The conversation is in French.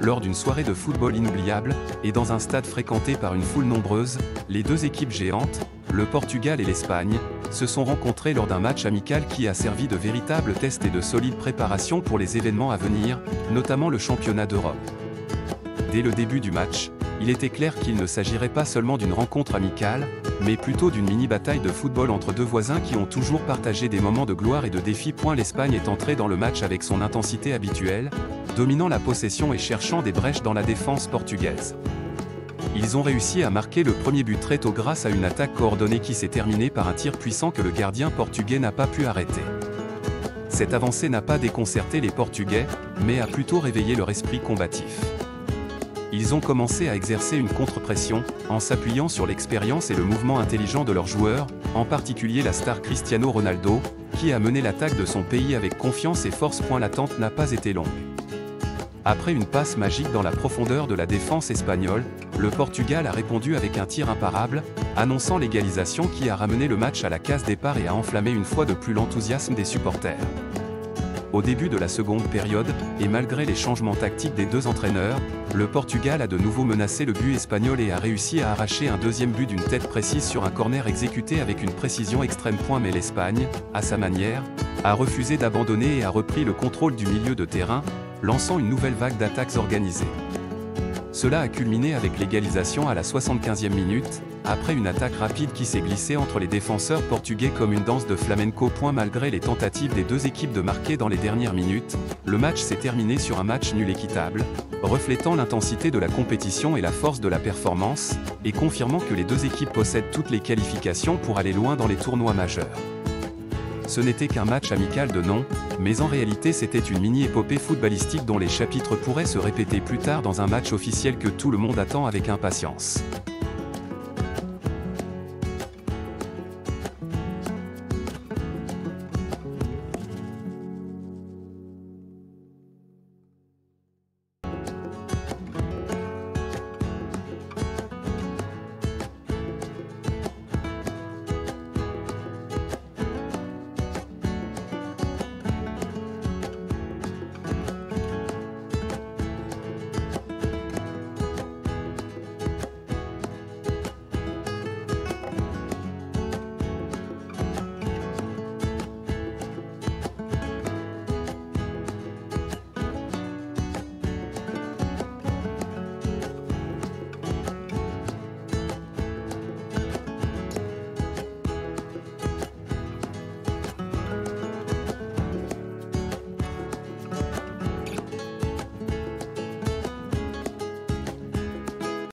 lors d'une soirée de football inoubliable, et dans un stade fréquenté par une foule nombreuse, les deux équipes géantes, le Portugal et l'Espagne, se sont rencontrées lors d'un match amical qui a servi de véritable test et de solide préparation pour les événements à venir, notamment le championnat d'Europe. Dès le début du match, il était clair qu'il ne s'agirait pas seulement d'une rencontre amicale, mais plutôt d'une mini-bataille de football entre deux voisins qui ont toujours partagé des moments de gloire et de défi. L'Espagne est entrée dans le match avec son intensité habituelle, dominant la possession et cherchant des brèches dans la défense portugaise. Ils ont réussi à marquer le premier but très tôt grâce à une attaque coordonnée qui s'est terminée par un tir puissant que le gardien portugais n'a pas pu arrêter. Cette avancée n'a pas déconcerté les Portugais, mais a plutôt réveillé leur esprit combatif. Ils ont commencé à exercer une contre-pression, en s'appuyant sur l'expérience et le mouvement intelligent de leurs joueurs, en particulier la star Cristiano Ronaldo, qui a mené l'attaque de son pays avec confiance et force. L'attente n'a pas été longue. Après une passe magique dans la profondeur de la défense espagnole, le Portugal a répondu avec un tir imparable, annonçant l'égalisation qui a ramené le match à la case départ et a enflammé une fois de plus l'enthousiasme des supporters. Au début de la seconde période, et malgré les changements tactiques des deux entraîneurs, le Portugal a de nouveau menacé le but espagnol et a réussi à arracher un deuxième but d'une tête précise sur un corner exécuté avec une précision extrême. Mais l'Espagne, à sa manière, a refusé d'abandonner et a repris le contrôle du milieu de terrain, lançant une nouvelle vague d'attaques organisées. Cela a culminé avec l'égalisation à la 75e minute, après une attaque rapide qui s'est glissée entre les défenseurs portugais comme une danse de flamenco. Malgré les tentatives des deux équipes de marquer dans les dernières minutes, le match s'est terminé sur un match nul équitable, reflétant l'intensité de la compétition et la force de la performance, et confirmant que les deux équipes possèdent toutes les qualifications pour aller loin dans les tournois majeurs. Ce n'était qu'un match amical de nom, mais en réalité c'était une mini-épopée footballistique dont les chapitres pourraient se répéter plus tard dans un match officiel que tout le monde attend avec impatience.